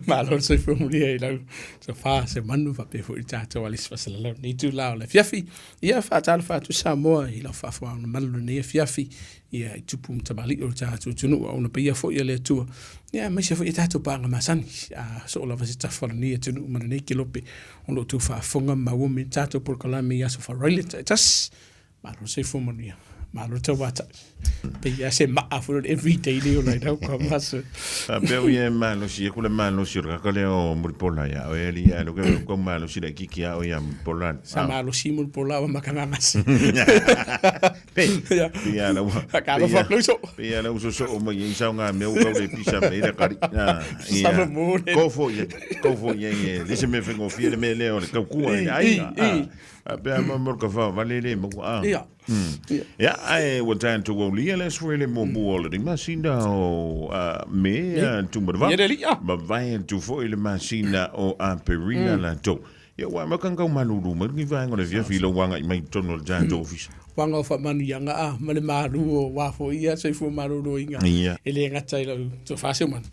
Malo se formulia i lau. So fa se manu fa pe fo i tātou alis fasalala. Ni tu lao le fiafi. Ia fa tālu fa tu Samoa i lau fa fwa malu ne fiafi. Ia i tupu mtamali o tātou tunu. Ona pe ia fo ia le tua. Ia mai se fo i tātou panga masani. So la va se tafala ni e tunu mana nei kilope. Ono tu fa fonga mawumi tātou por kalami ia so fa roile tas. Malo se formulia. Malo tau wata. Pe ia se maa for every day leo lai dau kwa maso. Pe o ia malo si kule malo si ka leo mulpola ya o eli ya lo ko malo si le kiki ya o ya mulpola. Sa malo si mulpola wa makanga mas. Pe ya la wa. Ka ba fa so. Pe ya la uso so o mo yin sa nga me o ko le pisa me le kari. Ko fo ye. Dise me fengo fi le me leo le ka ku ai. Pe ma mo ka fa valele mo a. Ja, ai wat zijn toe wel les voor le mo bol die machine o me tu mo va. Ma vai tu foi le machine o a perina la to. Ja, wa ma kan ka manuru mo ni va ngone via filo wanga mai tonol jan office. Wanga fa manu yanga ma le maru o wa fo ia se fo maru ro inga. Ele nga tai lo to fa se man.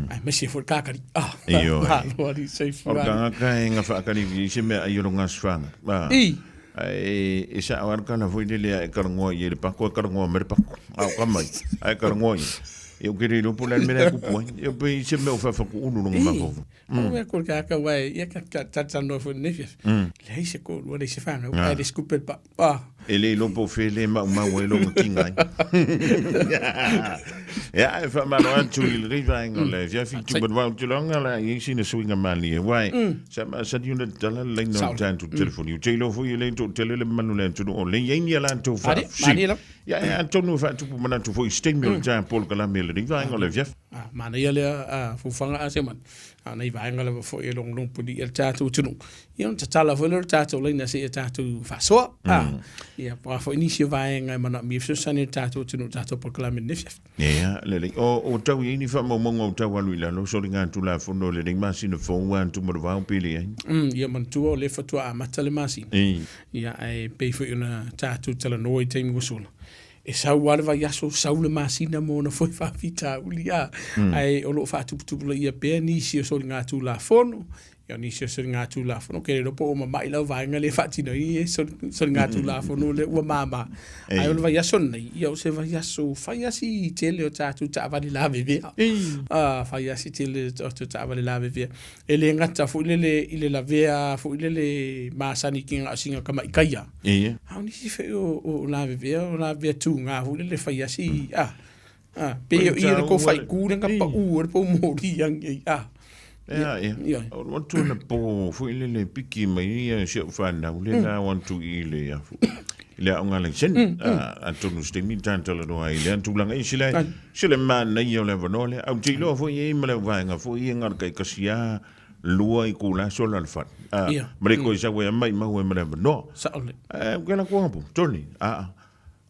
Ai me se fo ka kari. Io. Lo di se fo. Ka nga fa ka ni se me ayo nga swanga. Ai isa awar kana foi dele ka ngo ye pa ko ka ngo mer pa au ka mai ai ka ngo eu queria no pular me ku po eu pe se me fa ku unu no ma vo o ko ka wai ia ka tano fo nefia le se ko lo se fa no ai desculpe pa ele lo po fele ma we lo kinga ja fa ma no tu il riva ngole ja fi tu but tu longa la yin sine swinga mali wai sa di una dala le no tanto telefono tu lo fu ile to tele manu le tu o le yin ya la to fa ja Antonio fa tu mana tu foi stemmi ja pol kala mele riva ngole ja mana ia le fu fanga ase man ana i vai ngala fo e long pudi el tatu tunu ia ta tala fo le tatu le na se tatu fa so ia pa fo inicio vai ngai mana mi so sani tatu tunu tatu por kala me nef ia le o tau ini fa mo mo tau alu la no so ringa tu la fo no le ring machine fo wan tu mo va un pili ia man tu o le fo tu a matale machine ia ai pe fo una tatu tala no i time gosul e sau wale va yaso sau le masina mo na foi fa fita ulia ai o lo fa tu ia pe ni si so nga tu la fono ia ni si so nga tu la fono ke lo po ma mai la va nga le fa ti no i so nga tu la fono le wa mama ai o va yaso nei ia o se va yaso fa yasi tele o ta tu ta va li la bebe fa yasi tele o ta va li la bebe ele nga ta fu le ile la vea fu le masani kinga singa kama ikaya ha ni si fe o la bebe tu nga hu le fa yasi pe ia ko fa ku nga pa u po mori yang ja want to na po fu ile piki mai ia se fa na le na want to ile ya fu ile nga le sen Antonio stemi tanto lo ai le tu langa sile man na ia le vanole au ti lo fu ia me le va nga fu ia nga ka sia lua i kula sola al fa mreko isa we mai ma we me no ke la ko toni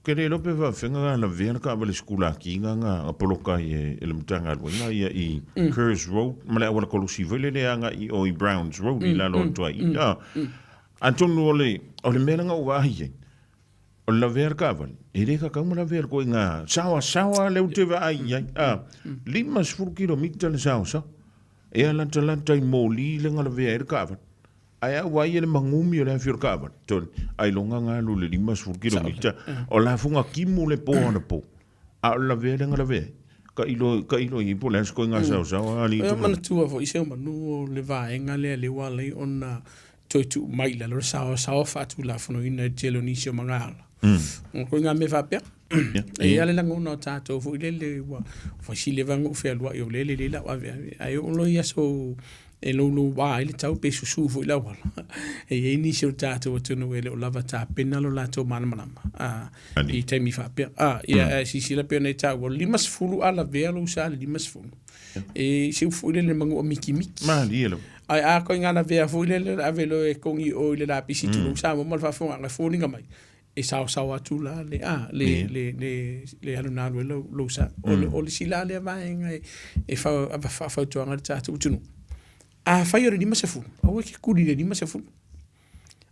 ke le lope va fenga na vena ka ba le skula ki nga apoloka e le mtanga lo nga i Curse Road ma le wala ko si vele le nga i Oe Browns Road i la lo to ai Antonio le mena nga wa hi o la ver ka va e le ka mo la ver ko nga sawa le te va ai limas fur kilomita le sawa e ala talanta i moli le nga la ver ka va ai wai le mangumi le fur ka va ton ai longa nga lu le limas fur kilomita o la funga kimu le po na po a la ver nga la ver ka ilo i po le sko nga sawa ali to man tu vo ise manu le va nga le wale ona tu mai la sawa fa tu la fono ina jelonisio mangala ko nga me va per e ale la ngona tato fu le wa fa si le vango fe alwa yo le la wa ai o lo ya so e lo wa ile tau pe su fu la wa e ni si tato tu no ele o lava ta penalo la to man i te mi fa per si la pe ne ta wa limas fulu ala velo sa limas fulu e si fu le mango miki ma lielo ai ko nga na ve fu le avelo e kongi o le la pisi tu sa mo fa fu nga fu ninga mai e sawa tu la le aluna lo sa o le sila le vai ngai e fa tu anga ta tu a fa yo ni masefu a we ke kuli ni masefu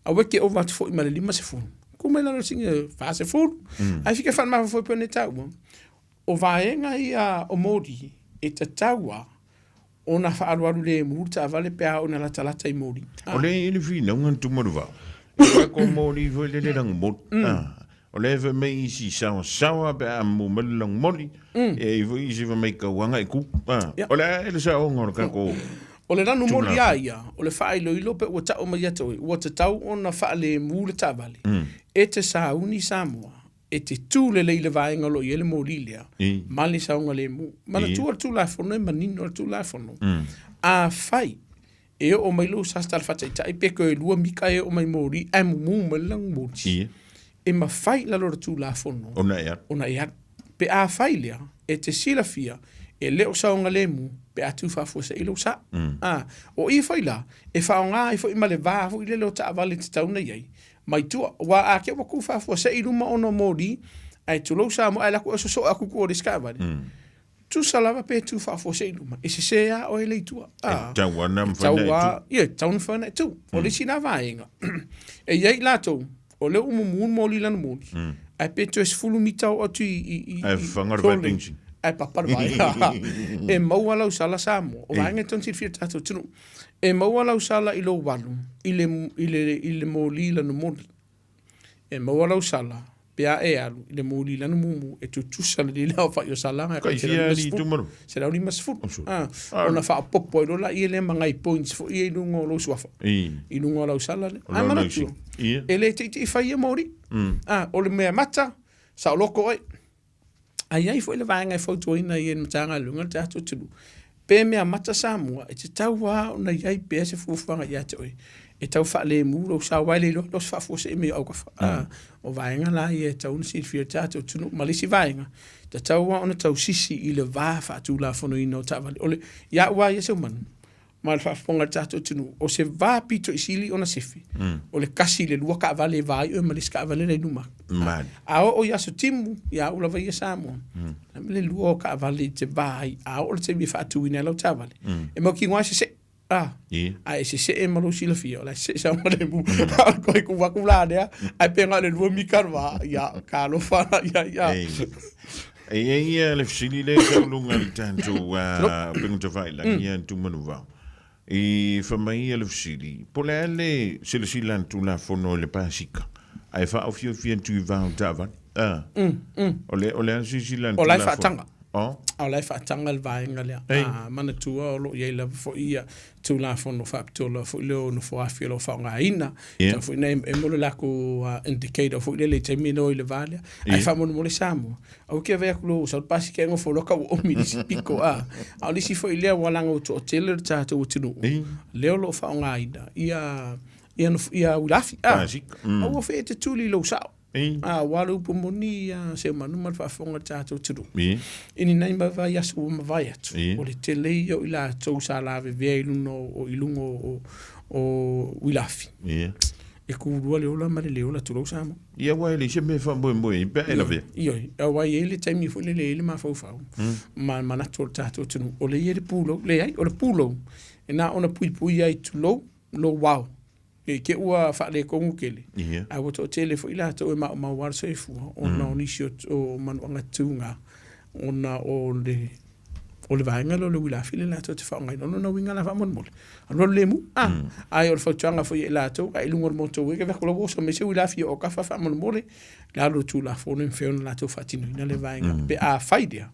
a we ke over fo ma le masefu kuma la singa fa se fu a fica fa ma fo pe ne ta o vai ngai o modi e te taua ona whaaruaru le mūru ta vale pēa ona la talata I mōri. O le ele whina ungan tumaru vau. Ko mōri fo le rang mot. O le fa mei isi sawa pe a mo melang mori. E fo isi fa mei ka wanga I ku. O le ele sa o ngor ka ko. O le ranu mori ia, o le whaelo ilo pe ua tau mai ato. Ua te tau ona whaale mūru ta vale. E te Sauni Samoa. E te tū le leile vaenga lo I ele mōri lea. Mali saunga le mū. Mana tū al tulafono e manino al tulafono. A whai. E o mai lo sa stal fatai tai pe ko e lua mika e o mai mōri. E mu malang mōri. E ma whai la lora tulafono. Ona ea. Ona ea. Pe a whai lea. E te sila fia. E leo saunga le mū. Pe atu whafua sa ilo sa. O I whai la. E whaonga I fo I male vāfu I le lo ta avale te tauna iei. Mai tua, wa a kia waku whafua sa I ruma ono mōri, ai tu lau sa mo ai laku aso so aku ko o riskawari. Tu salava pe tu whafua sa I ruma. E se sea o e leitua. Tau wana mwhana Ia, tau na whana tu. O risi na vaenga. E iei lato, o leo umumun mōri lana mōri. Ai pe tu es fulu mitau o tu I ai whangar vai pingsi. Ai papar vai. E maua lau sala sa mo. O vaenga tonsi fia tato tunu. E maua lau sala I lo walu. I le mōli lana mōli. E maua lau sala. Pea e alu. I le mōli lana mumu. E tu tusala li lau whai o salanga. Kai fia ni tumaru. Se rau ni masfuru. Ona wha popo I rola. I le mangai points. Fo I lungo lo suafa. I lungo lau sala. Ai mana tu. E le te whai e mōri. O le mea mata. Sa o loko oi. Ai fo I le vaenga I fautuina I en matanga lunga. Te ato tulu. Pe mea mata Samoa, e te tau wā ona iai pēa se fuwhanga I ate oi. E tau whaale mūro sa waile lo, los whafua se eme au kawha. O vaenga la I e tau nisi whia tātou tunu, malisi vaenga. Te tau wā ona tau sisi I le vā whaatulafono I no tāwale. Ole, ia wā ia se umanu. Ma le whafonga tātou tunu. O se vā pito I sili ona sefi. O le kasi le lua ka vale vai o malisi ka vale le numa. A o ia so timu, ia ula vai ia Samoa. Le lua ka vale te vai, a o le te mi whaatu ina lau tāwale. E mau ki ngā se se. A e se e malo sila fia, la se sa mare mu. Koi ku waku la dea, ai penga le lua mi karwa, ia ka lo whana, ia. Ia le fsili le sa ulunga I tanto pengu te whaila, ia tu manu vau. I whamai le fsili, pole ale sila silan tulafono le pasika. Ai wha o fio fia tu I vau tāwan. Ole ansi silan tulafono. O lai whaatanga. O lai whaatanga le vaenga lea. Mana tua o lo iei la fo ia tulafono whaapitola fo leo no fo afia lo whaonga ina. Ta fo ina e mole lako indicator fo ile te mino I le valea. Ai whamono mole Samoa. Au kia vea kulo sa pasi kia ngofo loka o omidisi piko a. Au lisi fo ilea walanga o to o tele le tātou o tinu. Leo lo whaonga ina. Ia ulafi. Au o fe te tuli lo sao. Walu pomoni se manuma whafonga tātou turu. Ini nei mawai asu o mawai atu. O le te lei o ila tau sa lawe vea iluno o ilungo o wilafi. E kūrua leola mare leola tūrau Samoa. Ia wai le se me whamboe pe e la vea. Ioi, a wai e le taimi fu le le ma fau. Ma manatu o tātou tunu. O le ie le pūlo, le ai, o le pūlo. E nā ona pui ai tu lo wau. Ke ua whaale kongu kele. Ai wato o tele fo ila tau e ma warso e fua. Ona o nisi o manuanga tūnga. Ona o le vaenga lo le wilafi le lato te whaongai. Ono na winga la whamon mole. Ano le mu. Ai o le whautuanga fo i e lato. Ai lungor moto weke veko la wosa. Me se wilafi o kafa whamon mole. Lalo tulafono in whiona lato whatino. Ina le vaenga. Pe a whaidea.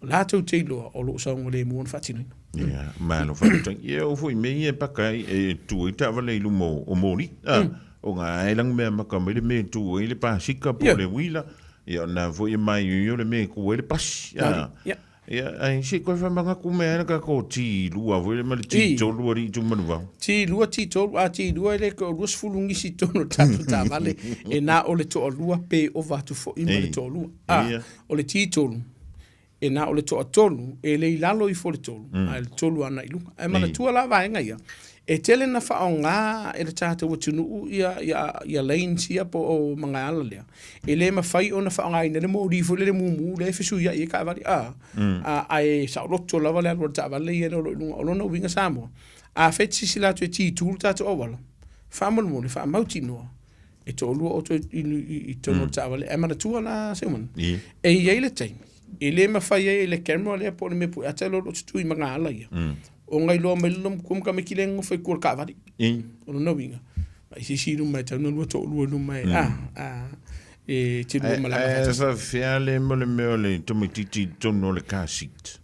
Lato te iloa o lo saunga le mu on whatino. Ia, malo whakatang. Ia o fui me ia pakai e tu i tawa le ilu o mori. O ngā elang mea maka me le me tu i le pasika po le wila. Ia na fui mai i le me ku e le pasi. Ia, ai se koe whamanga ku mea naka ko ti lua. Fui le mali ti tolu ari tu manu wau. Ti lua ti tolu. Ti lua ele ko ruas fulungi si tono tatu ta vale. E nā o le to lua pe o vatu fo i le to lua. O le ti tolu. E nā o le toa tolu, e le ilalo I fo le tolu. A le tolu ana ilunga. E mana tua la vaenga ia. E tele na whao ngā e le tātou wa tunu ia lein sia po o mga ala lea. E le mawhai o na whao ngā ina le mo rifo le mumu le fisu ia I ka avari. A e sa roto lava le alwa ta vale ia no ilunga o lona winga Samoa. A fetsi sila tu e ti tūru tātou awala. Whamon mo le wha mauti noa. E to olua o to I tono ta vale. E mana tua la seumana. E iei le taimi. E le mawhai e le camera le po le me pu ata lo tu I mga ala ia. o ngai loa mai lum kum ka me kilengo fai kur ka vari o no winga mai si mai tau no to lu mai e te lu mala fa fiale mo le mele to me titi to no le kasit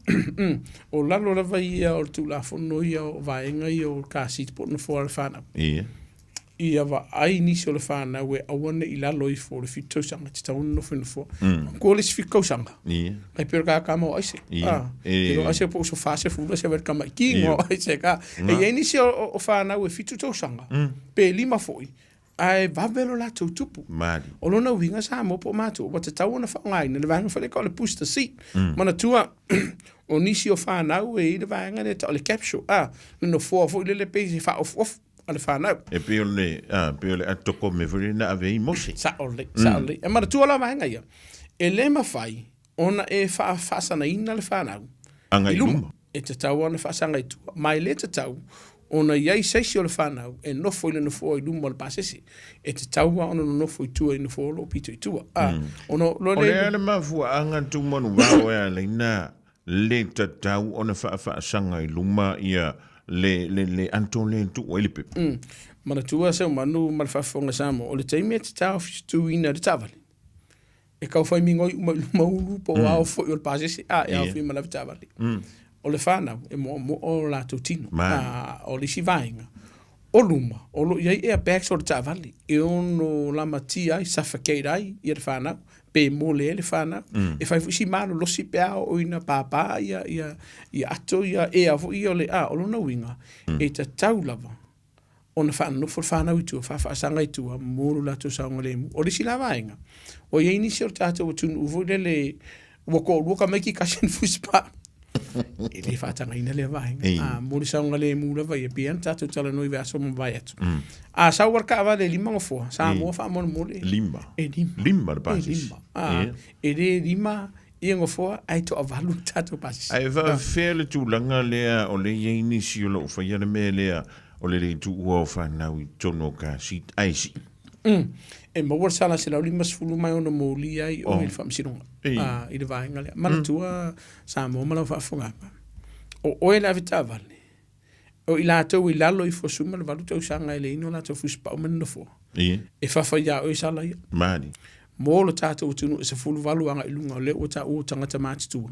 o lalo la vai o tulafono ia o vaenga ia o kasit po no for fana ia va ai nisi o le fana we awana i lalo i for le fito sanga te tau no fino for ko le fiko sanga kai per ka kama o ise pero ase po so fase fu se ver kama ki ngo ise ka e nisi o fana we fito to sanga pe lima foi ai va velo la tupu mali o lona winga sa mo po mato o te tau na fa ngai ne le vanga fa le ko le pusta si mana tua o nisi o fana we i le vanga le to le capsule no fo le pese fa of ale fana e piole atoko me verina ave mosi sa ole e mara tu ala vanga ia e le mafai ona e fa sana ina le fana anga iluma e te tau ona fa sanga tu mai le te tau ona ia se si le fana e no foi le no foi iluma le pasesi e te tau ona no foi tu e no foi lo pito tu ona lo le mafu anga tu monu wa le na le te tau ona fa sanga iluma ia le Antone tu o le pepe. Mana tua se manu mal fa fonga samo o le taimi te tau tu ina de tavali. E kau fai mingo maulu po ao fo o pase e ao fi mala tavali. O le fana e mo o la tutino. O le sivainga. O luma, o lo ia e back so tavali. E ono la matia suffocate ai ia le fana pe mole le fana e fai fusi mano lo si pe o ina papa ia ato ia e avo ia le o lo na winga e ta taulava ona fa no for fana u fa sanga tu moro la tu sanga le o le sila vainga o ia ini sir tato tu uvo le wo ka meki kashin fuspa e le fa tanga ina le vainga moro sanga le mura vai e pian tato tala no iva so mo vai atu sa warka va le lima o fo sa mo fa mo mole lima de basis e le lima e ngo fo ai to avalu tato basis ai va fele tu langa le o le inicio lo fa ya me le o le tu o fa na wi tono ka sit ai si e mo war sala se la lima sfulu mai ono moli ai o il fam sinonga i le vainga le mana tua sa mo mala fa fonga o e la vita vale o ila to i lalo i fosuma le valuta o sanga ile ino la to fuspa o menno fo e fa ya o sala ia mani mo lo tato o tunu se fulu valu anga ilunga le o ta o tanga tamati tu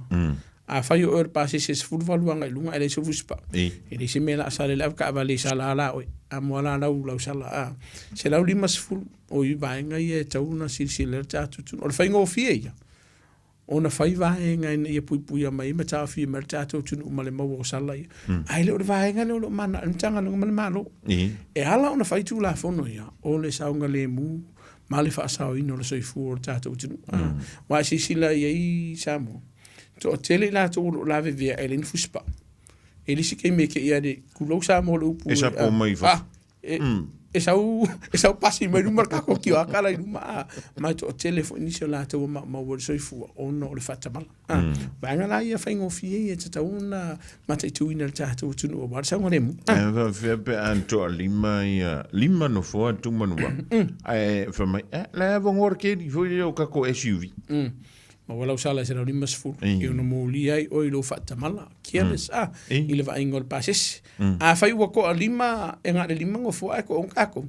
a fa yo pase se fulu valu anga ilunga ele se fuspa e le se mela sala le ka vale sala la o a mo la la sala se la lima se fulu o i vainga ia tauna silsile tato tu o fa ngo fie ona fai vaenga ia pui mai mata fi mertato tu male mo sala ai le vaenga le mana ntanga no male malo e ala ona fai tu la fono ia o le saunga le mu male fa sa ino le soi fu tato tu wa si sila ia samo to tele la to la via elen fuspa ele si ke me ke ia de kulo samo le upu esa po mai fa e sau pasi mai numar ka ko ki akala ma to telefone ni la to ma wo so fu ono le fata mal ba ngala ia fa ngo fie e ta una ma te tu ina ta to tu no ba sa ngole mu va fe pe anto lima no fo tu manu ai fa mai la va ngor ke di fo yo ka ko SUV ma wala usala se lima sfu e no mo li ai o lo fata mal kieles i le va ingol pases fa i ko lima e ngale lima ngo fo ko on kako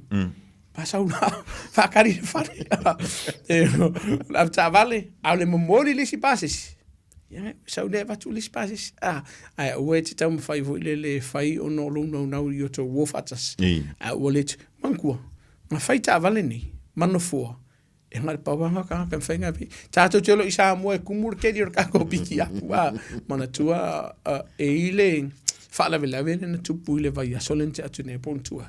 pasa una fa cari fa la vale ale mo moli le si pases ya sa une va tu le si pases ai o e tam fa i le fai o no lo no yo to wo fatas wallet mankua ma fai ta vale ni mano fo e ngal pawanga ka fenga bi tato telo isa mo e kumur ke dir ka ko piki akua mana tua e ile fa la vela vena tu puile vai solente atu ne pontua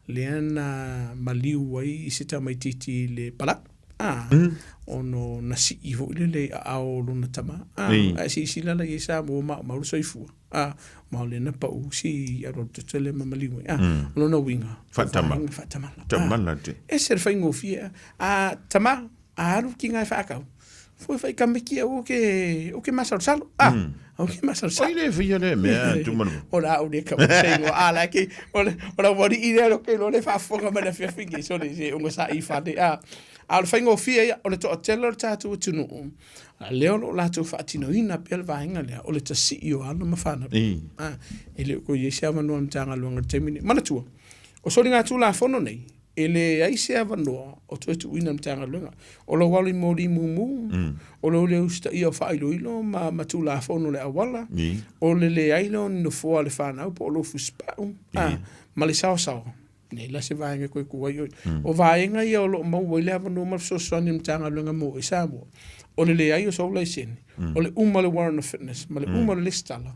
leana maliu wai sita mai titi le pala ono nasi i vo le ao luna tama si la la isa mo ma so ifu ma le na pa u si aro tele maliu no no winga fatama te e ser fa ngofia tama aru kinga fa ka foi fa kamiki o ke masal salo o ke masal salo ile fia le me tu manu ora o de ka sei ala ke ora wori ile lo ke lo le fa foga ma le fia fingi so le se o sa i fa de Al whaingo fia o le toa tela o tātou tunu. Leo lo lātou whaatino ina pia le vahenga lea o le ta si o ana mawhana. E leo ko Yesu awanua mtanga luanga temine. Manatua. O sori ngā tulafono nei. E le aise awanua o tuetu ina mtanga luanga. O lo wali mori mumu. O lo leo sta ia whailo ilo ma tulafono le awala. O le ailo no fua le whanau po o lo fuspau. Ma le sao sao. Nei la se vaenga koe kua ioi. O vaenga ia o lo mau le awanua ma sosoani mtanga luanga mo i Samoa. O le ai o soula i sene. O le le Warren of Fitness. Ma le le listala.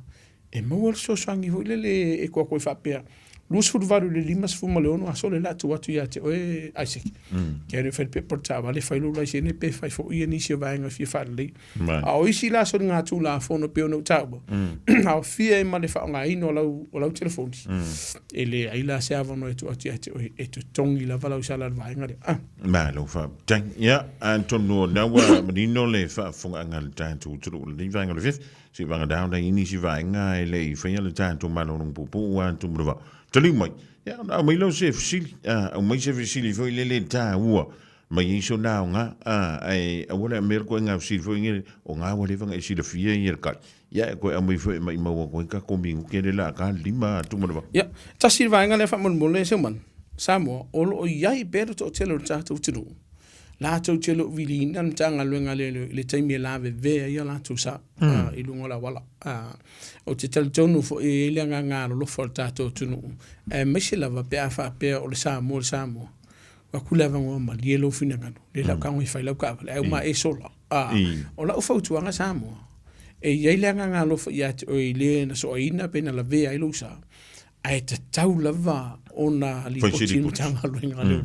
E mau le sosoangi hui le e kua koe whapea. Lus furuvaru le limas fuma le ono aso le latu atu ia te oe Isaac. Kia re whape portawa le whailu lai sene pe whai fo ia nisi o vaenga fia whaile. A o isi la sori ngā tulafono pe ono utaua. A o fia e ma le whaonga ino o lau telefoni. E le aila se avano e tu atu ia te oe e tu tongi la walau sala le vaenga le. Ma lo wha. Tang, ia, antono nawa manino le whafonga ngal tātu uturu le vaenga le fifth. Si vanga dauna inisi vaenga e le i whaia le tātu malonong pupu wa tu mruwa. Tali mai, ya na mai lo se fisili, o mai se fisili foi le ta ua, mai iso na nga, ai awala merko nga fisili foi ngere, o nga wale vanga isi le fia i erkat. Ya ko mai foi mai mau ko ka komingu ke la ka lima tu mo. Ya, ta silva nga le fa mon mole se man. Samoa o yai beru to telo ta tu tru. La to telo vilina mtanga luenga le taimi la ve ya la tu sa i lunga la wala. O te tonu fo e le nga lo fo tato tunu. Me se lava pe fa pe o le Samoa. Wa kula va ngoma lielo fina ngano. Le la ka ngi fa la ka. E ma e sola. O la o fo tu nga Samoa. E ye le nga lo fo ya o le na so ina pe na la ve ai lo sa. Ai te tau lava ona li ko tin tanga luenga le.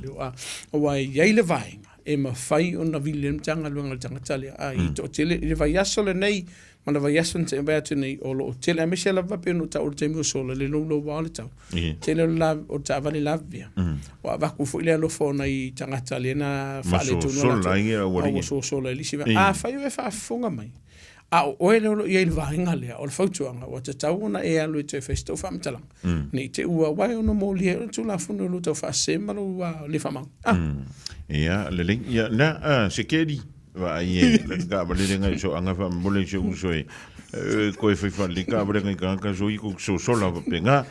O wa ye le vai. E ma fai ona William tanga luenga tanga tali ai to tele le vai aso le nei mana vai aso te ba te nei o lo tele a mesela va pe no ta o te mo solo le lo wale tau tele la o ta vale la via wa va ku fu le lo fona i tanga tali na fale tu no la so solo le si a fai e fa funga mai a o ele lo ye va ngale o le fautuanga o te tau ona e alu te festo fam talang ni te ua wai ono mo li tu la funu lo to fa sema lo le fama ya le ya na Siki va ye ga ba le nga so anga fa mo le so e ko e fa le ka ba nga ka so i ko so la penga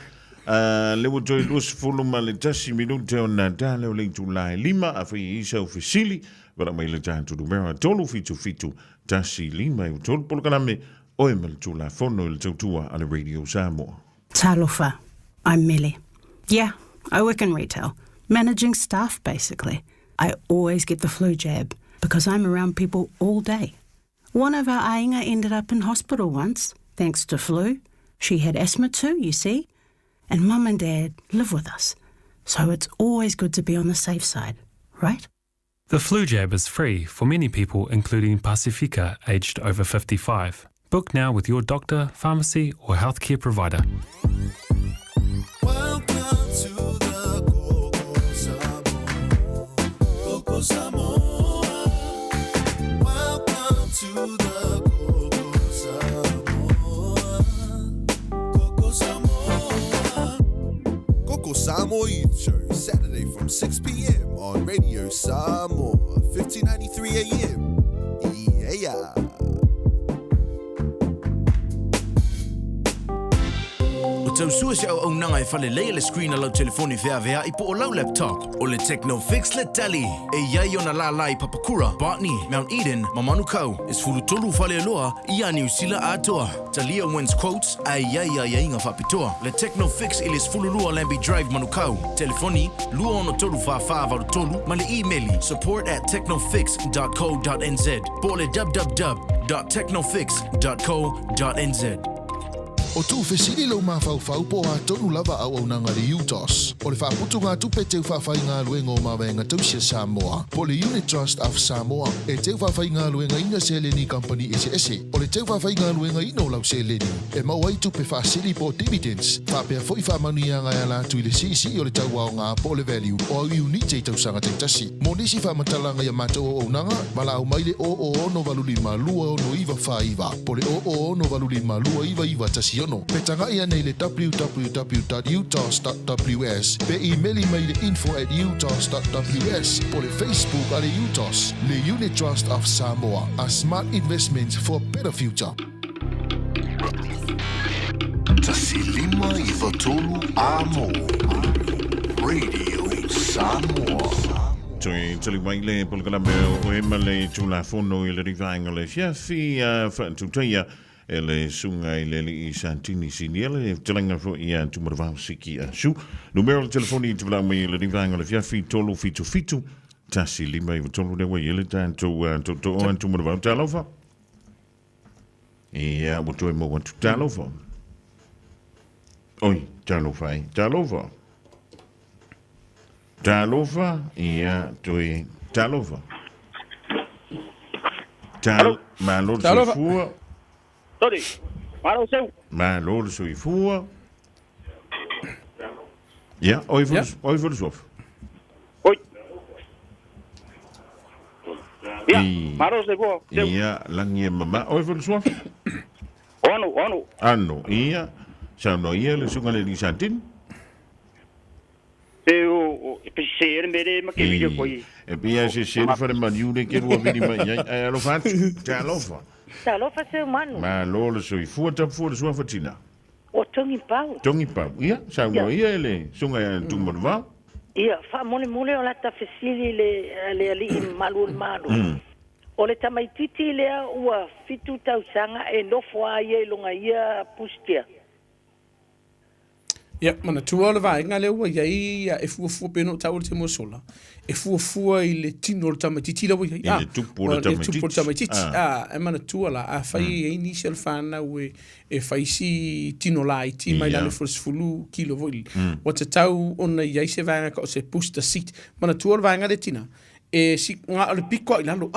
le wo joy lus fulu ma le tasi minute ona dale o le tu la lima a fa i so fisili va mai le tanto do mera tolu fitu tasi lima o tolu por kana me Oe Male Tulafono il tautua ala Radio Samoa. Talofa, I'm Millie. Yeah, I work in retail, managing staff basically. I always get the flu jab because I'm around people all day. One of our ainga ended up in hospital once, thanks to flu. She had asthma too, you see. And Mum and Dad live with us. So it's always good to be on the safe side, right? The flu jab is free for many people, including Pacifica, aged over 55. Book now with your doctor, pharmacy or healthcare provider. Welcome to the Coco Samoa. Welcome to the Coco Samoa. Coco Samoa Youth Show, Saturday from 6 p.m. on Radio Samoa, 1593 a.m. Yeah. Tau sua se au nanga e fale leia le screen alau telefoni vea i po o lau laptop o le Techno Fix le tali e iai ona la lai Papakura, Botany, Mount Eden, Mamanukau is fulu tolu fale loa i a New Sila atoa Talia wins quotes a iai inga whapitoa le Techno Fix ilis fulu lua Lambi Drive Manukau telefoni lua ono tolu varu tolu ma le emaili support@technofix.co.nz po le www.technofix.co.nz. O tu fesili lo mafau po a tonu lava au nanga le UTOS. O le whaputu ngā tupe teu whawhai ngā luenga o mawenga tausia Samoa. Po le Unit Trust of Samoa. E teu whawhai ngā luenga ina Seleni Company ese. O le teu whawhai ngā luenga ino lau Seleni. E mawai tupe whasili po dividends. Whapea foi whamanu ia ngai ala tu i le sisi o le tau au ngā po le value. O au unit e tau sanga te tasi. Mo nisi whamatalanga ia mātou o nanga. Mala au maile o ono valuli ma lua ono iwa whaiva. Po le o ono valuli ma lua iwa tasi siono. Petanga ia nei le www.utos.ws. Pe emaili mai le info@utos.ws. Po le Facebook ale UTOS. Le Unit Trust of Samoa. A smart investment for a better future. Tasilima I Fatolu Amo Radio Samoa. Toi tali mai le polkala me Oe Male Tulafono I le rivainga le fiafi whaatutia e le sunga I le I santini siniele e talenga fo ia tumarvau Siki AH-SHEW. Numero telefoni I tula mai le rivainga le fiafi tolu fitu tasilima I Fatolu le wai ele tanto tumarvau talofa. Ia watoe mo watu talofa. Oi, talofa. Talofa, ia toi talofa. Malor soifua. Sorry, malo seu. Malor soifua. Ja, oi voor de sof. Oi. Ja, malo seu. Ja, langie mama, oi voor de sof. Ono. Anno, ia. Zou nou hier le sungale di santin? Eu pensei mere ma che video poi. E pia se fare maniune che ruo vedi ma ja lo faccio. Ja lo fa. Ta lo fa seu manu. Ma lo so I fuata fuori sua fatina. O tongi pau. Ia, sau no ia le sunga tu morva. Ia, fa mole o la ta fesili le ali malu. O le tamaititi le ua fitu tausanga e no foa ia longa ia pustia. Ja, mana tua le vai nga le ua ia e fu peno tau te mo sola. E fu I le tino le tamatiti la ua ia. Le tupu le tamatiti. E mana tua la a fai e initial fana ue e fai si tino la I ti mai la le fulu kilo voi. Wata tau ona ia se vai nga ka se pusta sit. Mana tua le vai nga le tina. E si nga le piko I lalo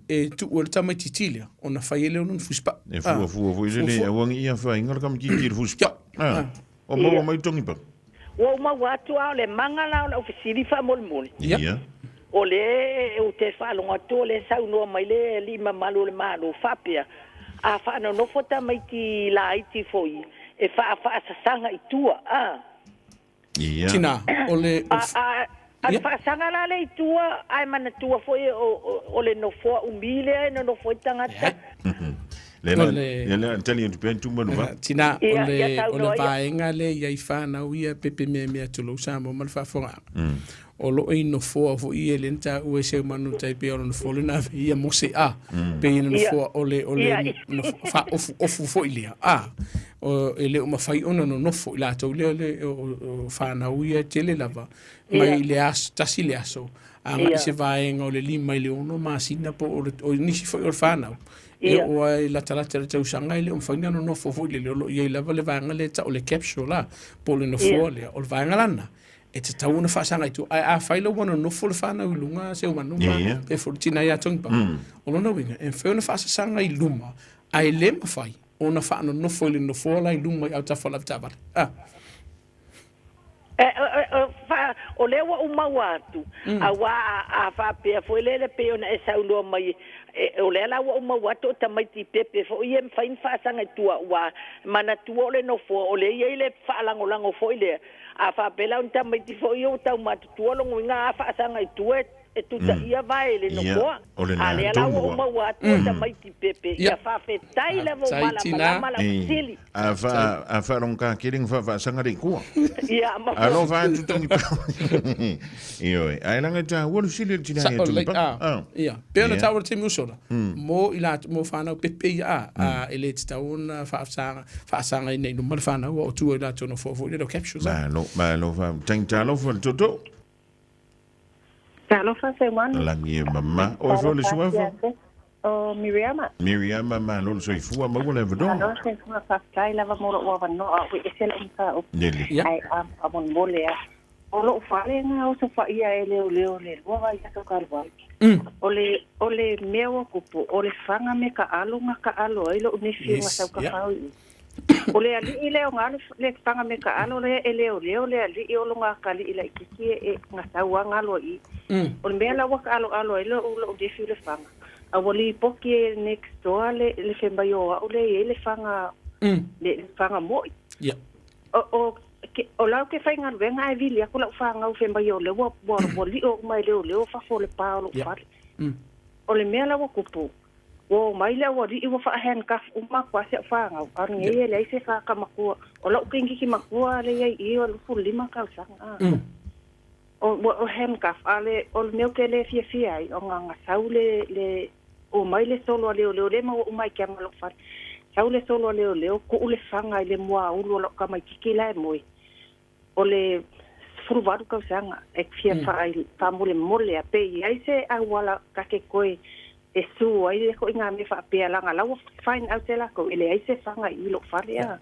e tu o le tamatiti le ona fai ele ona fuspa. E fu le wangi ia fai nga kam ki fuspa. O mo mai tongi pa. O ma watu au le mangala o ofisiri fa mol. Ia. O le o te fa longa to le sau no mai le lima malu le malu fapia. A fa no fota mai ki la iti foi. E fa sa sanga I tua. Ia. Tina, o le Al fa sanga la le tua ai mana tua foi o le no fo umile no foi tangata. Le tali tu pen tu manuva. Tina o le vaenga le ia fana ia pepe me tolo samo mal fa fonga. O lo no fo ia lenta o se manu tai pe on fo na ia mo se pe no fo o le no fa ofu fo ilia o ele o mafai ona no fo la to le o fana ia tele lava mai le as tasile aso anga se vaenga o le lima le ono masina po o nisi fo o fana e o la talata le tau sanga ile o mfaina no fo le lo ia lava le vaenga le ta o le capsule la po le no fo le o vaenga lana e te tau na whaasanga I tu a whaila wana no fo le whanau I lunga se o manu e tina ia tongpa o lona winga e whio na whaasanga I luma a e le mawhai o na whaano no fo le no fo la I luma I au ta whala vitabale o le wa umawa atu a wa a fa pe fo le pe ona e sa no mai o le la wa umawa to ta mai ti pepe fo I em fain fa sanga tua wa mana tua le no fo o le ye le fa lango fo ile a fa pela un ta mai ti fo yo ta ma tua lo nga fa sanga tua e tu ta ia vai le no fo a le la wa umawa to ta mai ti pepe ia fa fe tai le vo mala sili a fa ronka kiring fa sanga ri ku ia ma alo va tu tongi pa io ai langa ta wo sili tina ia tu pa ia pena ta wo te musona mo ila mo fa na pepe ia a ele ta un fa sanga I nei no mal fa na o tu ila to no fo le capsule ma lo va tenta lo fo toto Talo fa se man. La mia mamma. O fo le sua fo. O Miriam ma lo so fu ma wole vedo. No se fa fa kai lava mo lo wa no a we se la ka o. Ai a bon mole ya. O lo fa le na o so fa ia ele o le wa ia so ka wa. O le meo kupu o le fanga me ka alo ai lo ne fi ma sa ka fa. O le ali ile o ngalo le fanga me ka alo le ele o le ali o lo nga ka li ile ki e nga sa wa ngalo I o le mea wa ka alo ile o de fi le fanga a woli poki next door le femba yo o le fanga le whanga moi. Yeah. O lau ke whainga ruenga e vili ako lau whanga u whemba i o leo wa li o mai leo whafo le pā o lo whare. O le mea lau kupu. O mai leo wa li i wa whahandcuff umakwa se whanga u. Aru ngei e le se whaka makua. O lau kengi ki makua le iei i o lufu lima kausanga. O handcuff ale o le meo ke le fia ai o nganga sau le o mai le solo leo le ma o mai kia ngalo whare. Sau le solo leo ko ule whanga i le mua ulu o lau ka mai kikila e moi. O le furuwaru kausanga e fia whamule mole a pe i aise a wala kake koe e su ai le ko inga me whapea langa lau fine au te lako ele aise whanga i lo wharea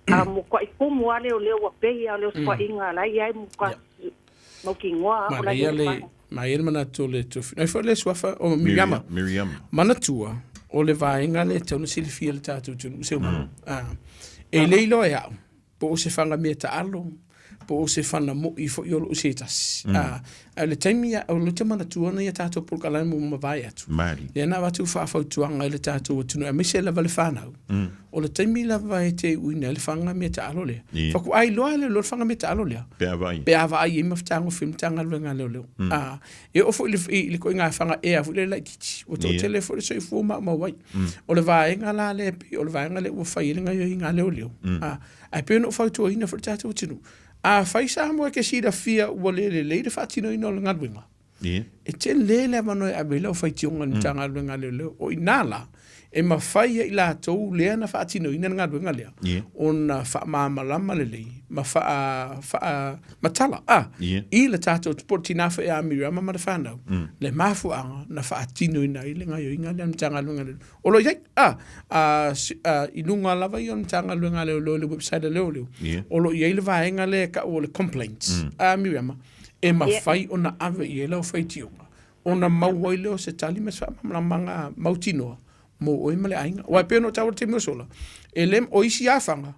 a mo kwa i kumu ale o leo a pe i a leo kwa inga lai ai mo kwa mauki ngoa o lai o ma ele mana to le tofi ai le swafa o Miriam mana tua o le vaenga le tonu silfia le tatu tunu se uma e leilo e au po se whanga me ta alo po se whana mo i fo i olo usetas. Le taimia, o le te mana tuana i a tātou pulkalai mo mawai atu. Mari. Le nā watu whaafautuanga i le tātou atunu, a mise lava le whanau. O le taimi lava e te uina le whanga me ta alo lea. Whaku ai loa le lo le whanga me ta alo lea. Pea vai. Pea vai e mawhitango whimtanga luenga leo leo. E ofo i ko inga whanga e afu le laititi. O tō tele fo le soi fuoma mawai. O le vaenga la le pi, o le vaenga le ua whairinga i inga leo leo. Ai peo no whautua ina fo le tātou atunu. A faisa mo ke sida fia o le fatino ino le ngadwinga. E te lele mano e abela o faitionga ni tanga luenga leo o inala e mawhaia i la tau lea na fatino ina ngadwinga lea. O na wha lelei, matala. I le tato sporti na e a Miriam ma whanau. Le mafuanga na fatino ina i le ngayo inga lea ni tanga luenga leo. O lo iai, inunga lava i o ni tanga luenga leo le website leo. O lo iai le vaenga le ka o le complaints. A Miriam e mawhai o na ave i e lau whaitionga. O na mauai leo se tali me sa manga mautinoa. Mo Oe Male ainga. O ai pēno tau te sola. E lem o isi a whanga.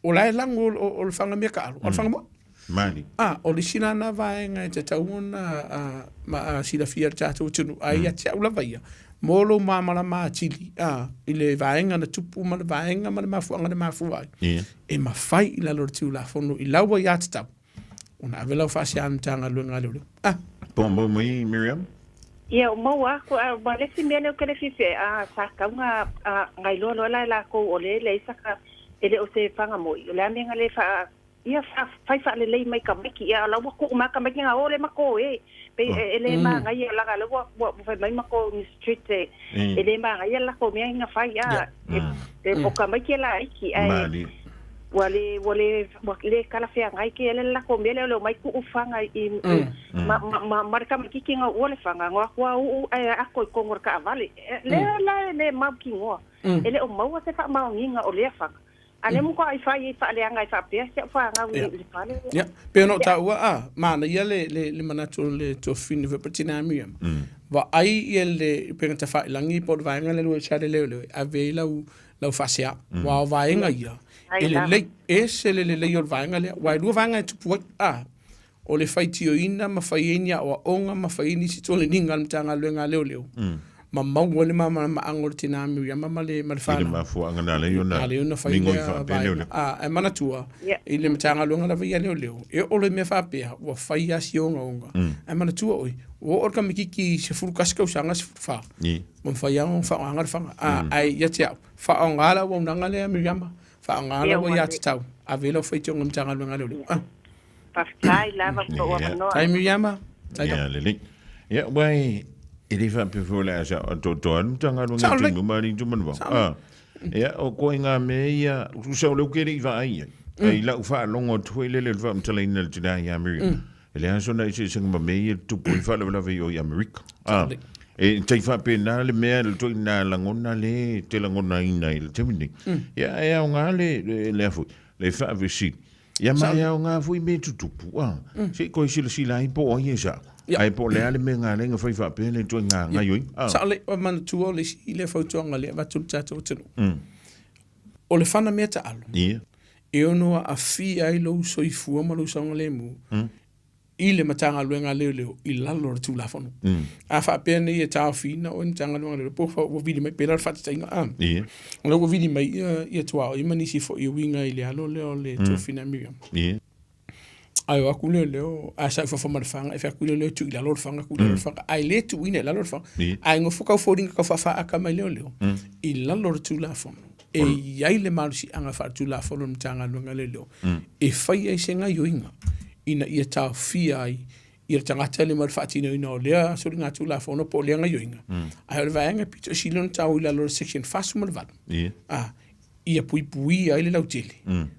O lai lang o le whanga mea ka alo. O le whanga mo? Mani. O le sina na vaenga e te tauona ma sila fia tātou tunu. Ai a te aula vaia. Molo mamala maa tili. I le vaenga na tupu ma le vaenga ma le mafuanga le mafuai. E mawhai i la lor tulafono. I laua i ate tau. O na avelau whasi anu tanga luenga leo. Pombo mai, Miriam? Ia o maua ko ma le si mele o kele fife sa kaunga ngai lo la ko o le saka ele o se fanga mo o le amenga le fa ia fa le mai ka meki ia la ko ma ka meki nga o le mako pe ele ma ngai la ga le wa fa mai mako ni street ele ma ngai la ko me nga fa ia e o ka meki la iki ai wale kala fea ngai ke ele la ko mele le mai ku ufanga I ma marka miki nga ole fanga ngwa kwa u a ko ngor ka vale le ma ki ngo ele o mau se fa ma nginga o le fanga ale mo ko ai fa le ngai fa pe se fa nga le fale ya pe no ta wa mana ia le manato le to fini ve patina Miriam va ai ele pe ta fa langi por va nga le chale le ave la fasia wa va nga ia ele le ese le yo vanga le wa lu vanga tu pu o le faitio ina ma faienia o onga ma faini si tole ninga mtanga luenga leo ma mau le mama ma angor tina Miriam ma le fa ma fu anga na le yo na ningo fa leo e mana tua ile mtanga luenga la via leo e o le me fa pe wa faia si onga e mana tua oi o orka mikiki se furu kaska usanga se fa mo faia on fa anga fa ai ya tia fa anga la wo nanga le Miriam fa ngala wo ya tau avelo feito ngum tanga lunga leo pasai lava ko wa no ai Miriam ya le ya wai ele fa pe fo la sa to tanga lunga tingu mari tu manwa ya o ko inga me ya tu sa lo ke ri va ai ai la fa longo tu le va mtala ina tina ya Miriam ele ha so na isi singa me tu pu fa la yo ya America e te fa pe na le mea le to na la ngona le te la ngona ina le te mini ya e nga le fu le fa visi ya ma ya nga fu me tutupu se ko si la ipo o yesa ai po le ale me nga le nga fa pe le to nga yo sa le o man tu o le si le fo to nga le va tu tato tenu o le fana meta alo e ono a fi ai lo so i fu ma lo so le mu I le matanga luenga leo I lalo tulafono. A fa pena I tau fina o matanga luenga leo po fa o vidi mai pela fa tainga am. Ia. Lo o vidi mai ia tua I manisi fo I winga I le alo leo le to fina Miriam. Ia. Ai wa kule leo a sa fa marfanga e fa kule leo tu lalo fanga kule fanga ai le tu ina lalo fanga. Ai ngo foka fodinga ka fa aka mai leo. I lalo tulafono. E iai le marusi anga fa tulafono matanga luenga leo. E fai ai senga yoinga. Ina ia tau fia ai ia tangata le marfatino ina o lea suri ngā tulafono po lea ngaioinga. Ai o le vaenga pito silon tau ila lor section fasu marvat. Ia pui pui ai le lautele.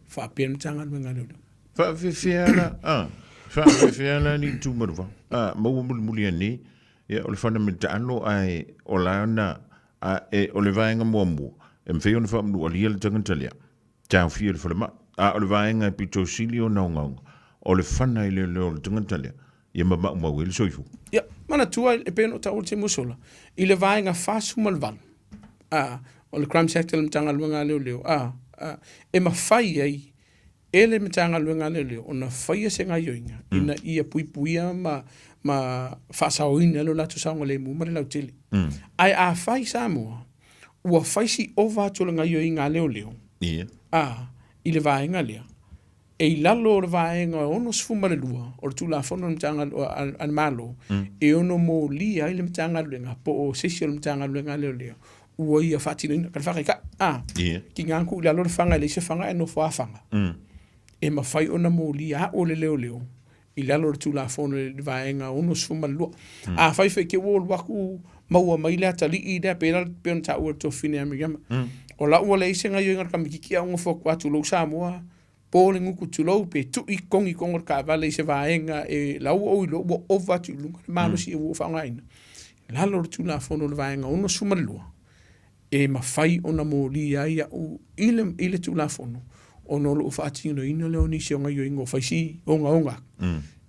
Fa pēna tanga luenga leo. Fa fefiana ni tu marva. Mau muli ani ia o le fundamentano ai o laana o le vaenga muamu. E mwheo na wha mnu alia le tangantalea. Tau fia le whalema. O le vaenga pito silio naungaunga. O le whana I leo le tangantalea. Ia mamau mau ele soifu. Ia, mana tua e pēno tau te musola. I le vaenga whasu malvan. O le crime sector le mtanga luenga leo. E ma whai ai. E le mtanga luenga leo. O na whai se ngā yoinga. Ina ia puipuia ma whasaoina lo latu saonga le mumare lau tele. Ai a whai Samoa. Ua whai si ova tula ngā yoinga leo. Ia. I le vaenga lea. E lalo o le vaenga ono sfumare lua o le tulafono le mtanga an malo e ono mo lia I le mtanga luenga po o sesi o le mtanga luenga leo ua ia whatino ina kan whakaika ki nganku I lalo le whanga le se whanga e no whawhanga e ma whai ona mo lia o le leo I lalo le tulafono le vaenga ono sfumare lua a whai ke wo le waku maua mai lea tali I lea pēra pēna ta ua to fine Ameriama o la ua le ise nga yoinga kamikiki a unga whoku atu lo Samoa Pole nguku tulou pe tu I kongi kongor ka vale se vaenga e lau o ilo wo ova tu lunga malo si e wo whangaina. Lalo tulafono le vaenga ono sumarelua. E mawhai ona mo li aia o ile tulafono. Ono lo uwhaatino ina leo ni se onga yo ingo whaisi onga.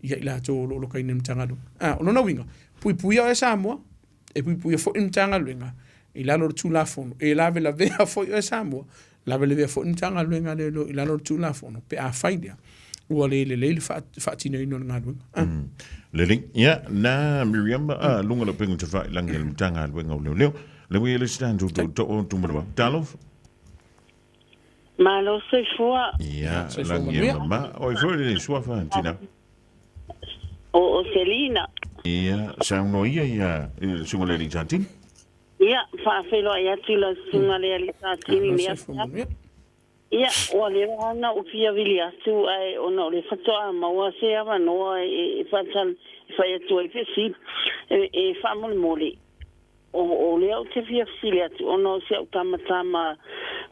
Ia ila to lo kai nem tangalo. Ono na winga. Pui o e Samoa. E pui fo im tangalo winga. I lalo tulafono. E la vela vea fo o e Samoa. La vele vea fo ntanga luenga leo I lalo tulafono pe a whaidia ua le whaatino ino ngā luenga. Lele, ia, na Miriam, lunga la pengu te whai langi le mtanga luenga o leo. Lewe ele standu to o tumarawa. Talof? Malo se fua. Ia, langi e mama. Oi, fo ele suafa antina. O Selina. Ia, sauno ia, sunga le ritantin. Ia, whaafelo ai atu la sunga lea li tātini mea. Ia, o le wana upia vili atu ai ona o le whatoa maua se awa noa e whatal whai atu ai pesi e whamole mole. O le au te fia fili atu ona o se au tamatama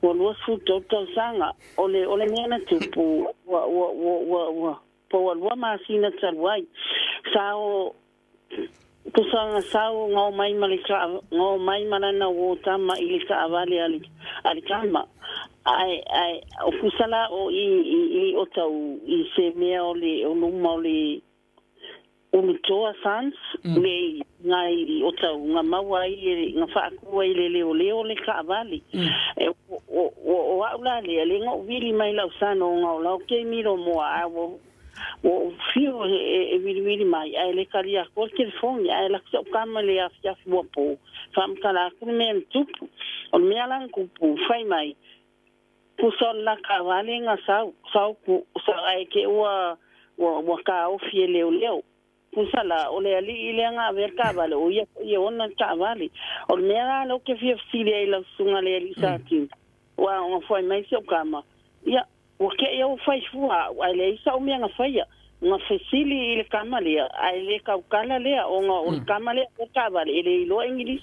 o lua futoto sanga o le mea na tupu po a lua maasina taruai. Sao kusanga sao ngau mai malika ngau mai manana wo tama ilika avali ali kama ai o kusala o I o tau I se mea o le o luma o le toa sans le ngai o tau nga maua I nga whaakua I le leo le ka avali o aula le ngau vili mai lau sano ngau lau ke miro moa o fio e viri mai ai le karia ko telefone ai la so kama le afia fuapo fam kala kumen tupu o me alan kupu fai mai pusol la kavale nga sau ku sa ai ke wa ka o fie leo pusala o le ali ile nga ver kavale o ye ona kavale o me ala lo ke fie file la sunga le ali sa tin wa o foi mai so kama ya o ke eu faz fua ai le isa o me nga faia nga fesili ile kamale ai le kaukala le o kamale o kavale ile lo inglis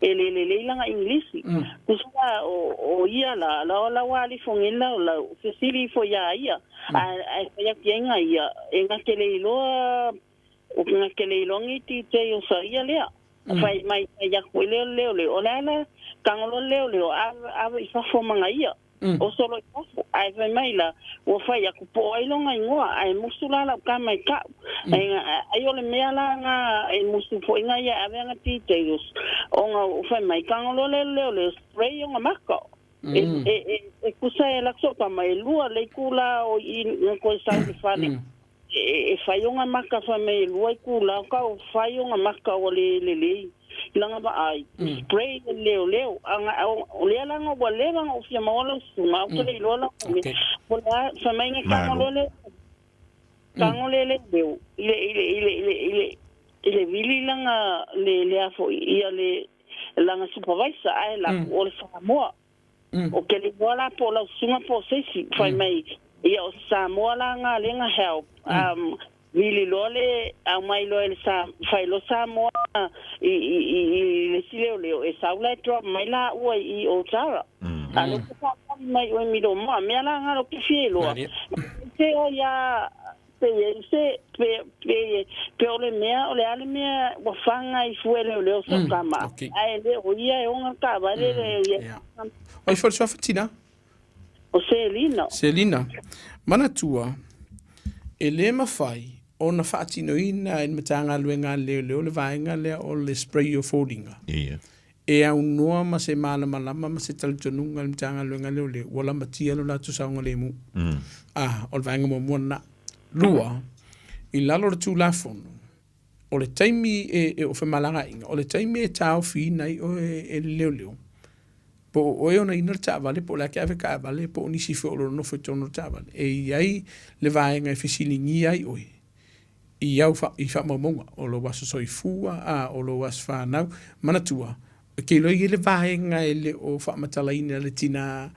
ele langa inglisi kusua o ia la wali fongela la fesili fo ia ai ya kienga ia enga kele lo o nga kele lo ngiti te o sa ia le fai mai ya kwele le olala kangolo le a fa fo manga ia o solo ai vai mai la o fai ya kupo ai longa ingoa ai musula la ka mai ka ai ole mea la nga ai musu fo inga ia ave nga titeus o nga o fai mai ka ngolo le spray nga mako e kusa e la sopa mai lua le kula o I ko sa fani fai o ngā maka wha me luai kūlau ka o fai o ngā maka o le langa ba ai spray leo o le langa wa le langa o fia maola sunga o le lola o la sa mai ngai kangole leo ile vili langa le afo ia le langa supervisor ai la o le Samoa o ke le wala po la sunga po sesi fai mai ia o Samoa langa lenga help Vili lole a mai lo el sa fai lo Samoa i le leo e saula drop mai la ua I o tara alo ka mai o mi do ma me la ngalo ki fielo se o ya pe ole mea wa fanga I fuele leo so kama ai le o ia e onga ka ba le oi for so fatina o Selina mana tua e le mafai ona faatinoina in matanga luenga leo le vaenga le o le spray o foldinga e au noa ma se malama ma se taltonunga le matanga luenga le wala matia lo la tu saunga le mu o le vaenga mo mona lua I lalo le tulafono o le taimi e o femalanga inga o le taimi e tau fina I o e leo po o e ona ina ta vale po la ke ave ka vale po ni si fo no fo tono ta vale e ai le vaenga e fisilingi ai oi I au fa mamonga o lo waso soifua o lo was fa nau manatua ke lo I le vaenga ele o fa matalaina le tina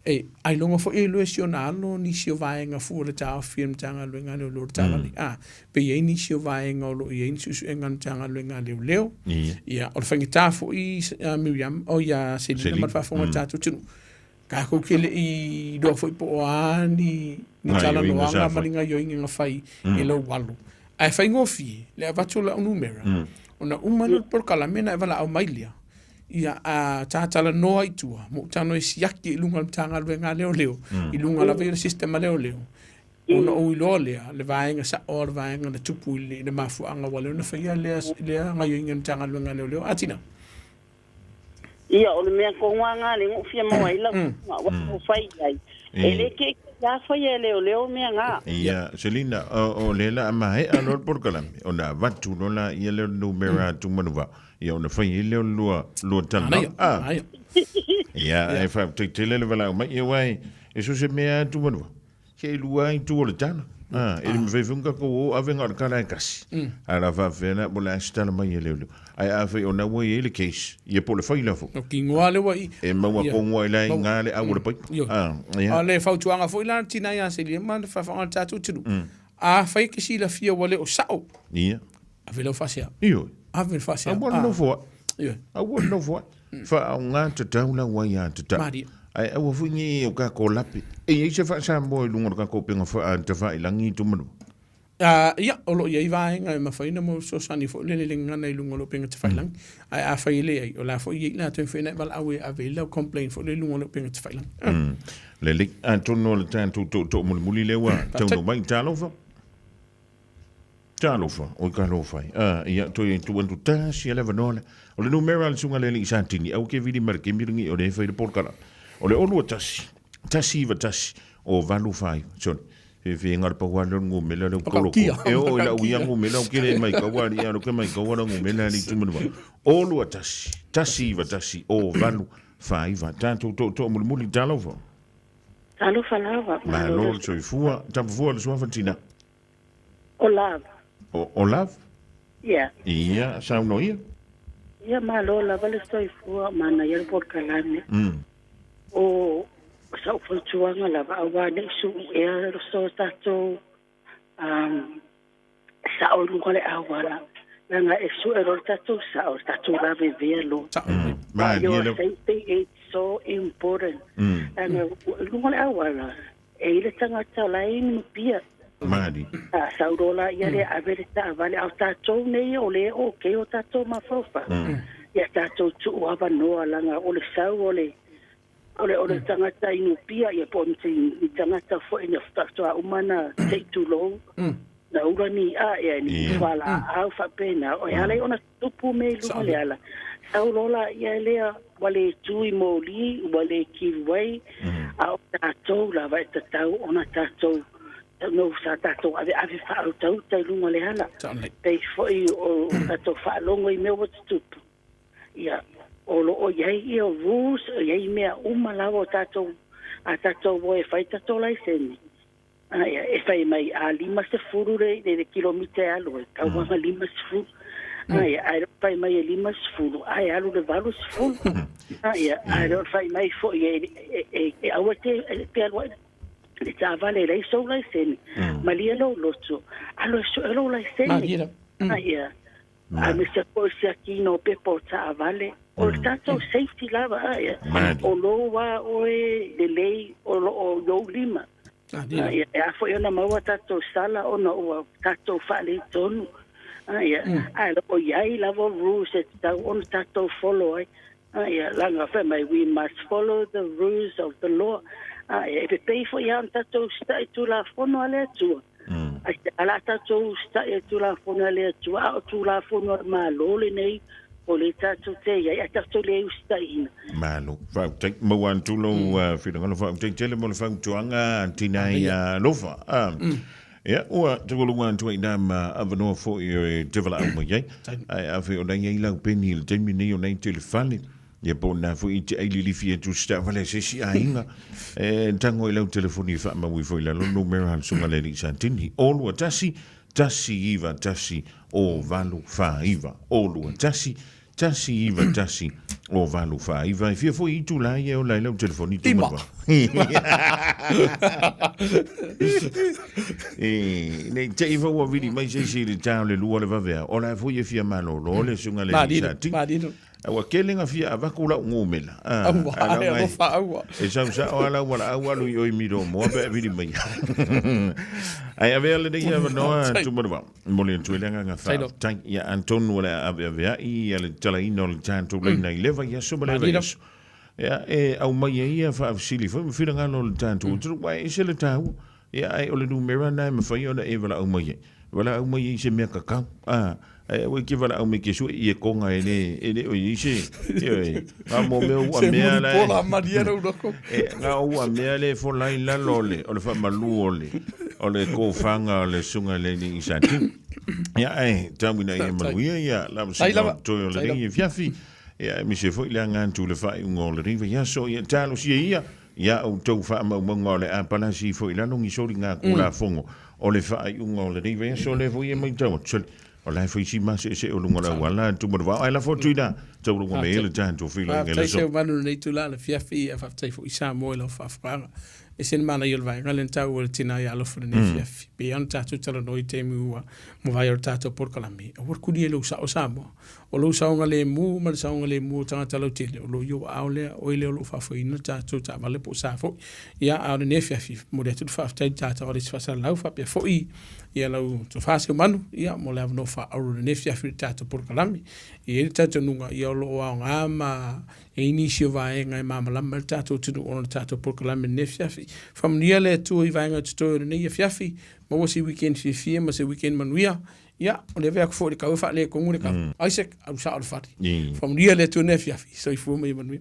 e ai longa fo e lo sionalo ni si vaenga fu le ta film tanga lo ngale lo tanga pe ye ni si vaenga o lo ye ni su engan tanga lo ngale leo ia o fa ngita fo I Miriam o ya se ni ma fa fo ta tu tunu ka ko kele I do fo po ani ni tala no anga malinga yo inga fai e lo walu ai fai ngofi le avatu la numera ona umano por kalamena e vala au mailia ia a tatala no ai tua mo tano I siaki I lunga tanga luenga leo I lunga la vira sistema leo ona o ilolea le vaenga sa or vaenga na tupu le mafu anga wale ona fai le anga yo inga tanga luenga leo atina ia o le mea konga le ngofia mawaila wa fai ai ele ke ya fai leo mea nga ia Selina o lela mai anor por kalam ona vatu no la ia le numera tu manuva ia ona fai le lo tana ia e fa te le vala mai ia wai e so se mea tu manuva ke luai tu le tana ele me funga ko avenga kala kasi ala va vena bola stala mai le ai ave ona wo ele case ia por le fai la fo ki ngale wai e mawa ko ngoi la ngale a wo pai ale fa tu anga fo ila tina ya se le man fa fa ta tu tu fai ke si la fia wale o sao ia ave lo fasia io ave fasia a wo no fo a wo no fo fa nga te taula wa ya te ta ai a wo fungi o ka ko lapi e se fa sa mo lungo ka ko penga fa te fa ilangi tu manu ia o lo ia vaenga ma faina mo so sani fo le ngana I lungo lo penga te failang ai a faile ai o la fo ia la te fena bal awe ave la complain fo le lungo lo penga te failang le lik antono le tan to muli le wa tau mai talofa o ka lo fai ia to tu ta si le vanole o le numero al sunga le santini au ke vidi mar ke miringi o le fai de porkala o le olu tasi o valu fai son e ngar pa wala ngu mela le kolo e o la uya ngu mela o kele mai ka wali ya no ke mai ka wala ngu mela ni tumu o lu tasi o valu fai va tanto to muli talofa lava ma lo so fua tapu le so fatina Olav ia sa no ia ma lo la vale sto fua mana ia por kalane o sa futuanga la va ne su e so tato sa o ngole awala nga e su ero tato sa o tato la velo ma it's so important and ngole awala e ile tanga tala in pia mari sa rola ia le averta vale au tato ne o le o ke o tato ma fofa ia tato tu ava no langa o le sa ole tangata inu pia ia po ni tangata fo ina ftato a umana take too long na urani ia ni fala au fa pena o ia le ona tupu me lu le ala au lola ia le wale tui moli wale kiwai au tato la vai tatau ona tato no sa tato ave fa tau tai lunga le hala pei foi o tato fa longo I me o tupu ia o lo o yai o vus yai me uma lavo tato a tato voi fai tato lai seni ia e fai mai a lima se furu de kilomita alo ka wa lima se furu ia ai fai mai lima se furu ai alo de valo se furu ia ai fai mai foi e awate pe alo le vale lei so lai seni ma li lo so alo so lo lai seni ia a me se po se aqui no pe po vale o tato safety lava ia o lo wa o de lei o lo lima ia foi ona mau tato sala ona o tato fale tonu ia alo o yai lava rules that on tato follow ia langa fa mai we must follow the rules of the law e pe pei fo ia tato stai tulafono ale tua ala tato stai tulafono ale tua o tulafono malo le nei o le tato te ia tato le stai malo fa te mo wan tulo fi ngalo fa te tele mo fa tuanga tina ia lofa ia o te lo wan tu ina ma avano fo i develop mo ye ai afi o dai ila peni le te mini o nei telefone ia bona fo I te ailili fia tu sta vale se si ainga tango I lau telefoni fa ma wi fo I la lo numero han sunga le sa tini olu tasi iva tasi o valu fa iva olu tasi iva tasi o valu fa iva fia fo I tu la ia o la lau telefoni tu ma nei te iva wa vidi mai se si le tau le lua le vavea o la fo ia fia malo lo le sunga le sa tini awa kelenga fia avakula ngomela e sa o ala wala awalu yo miro mo be vidi mai ai avele de ia no tu mo mo le tu lenga nga fa tan ya Anton wala avea I ale tala ino le tanto le na leva ya so le ya au mai ia fa sili fa fira nga no le tanto tu wai se le tau ya ai o le numero na me fa yo na e wala au mai se me ka we ki vala au me ke su I konga ene o ise nga mo me o me la pola mariera u loko nga o me le fo lai la lole o le fa malu o le ko fanga le sunga le ni isati ya tamu na ia malu ia la to le ni fiafi ya mi se fo ile nga tu le fa un le riva ya so ya talo si ia o to fa mo ngole a pala si fo ile no ngi so nga ku la fongo o le fa un le riva ya so le fo ia mai tamu o la foi si mas se o lunga wala tu mo va ai la fortuna tu lunga me le tanto filo ngele so sai manu nei tu la fiafi e fa tai fo Samoa lo fa fra e sen mana il vai ngalen tau o tina ya lo fo nei fiafi be on tatu tala noi te mu mo vai o tato por kalami o por kudi lo sa o Samoa o lo sa ngale mu ma sa ngale mu tanga talo tele o lo yo aule o ile lo fa fo ina tatu ta vale po sa fo ya a nei fiafi mo de tu fa tai tata o fa sa lau fa pe fo I ia lau to fasi manu ia mo le no fa au ne fia fritato por kalami e tato nunga ia lo wa ngama e inisio va ngai mama la tato tu on tato por kalami ne fia from nia le tu I va ngai to ne fia mo si weekend fia mo se weekend manuia ia o le vea fo le ka fa le ko ngure ka Isaac au sa al fati from nia le tu ne fia so I fu me manuia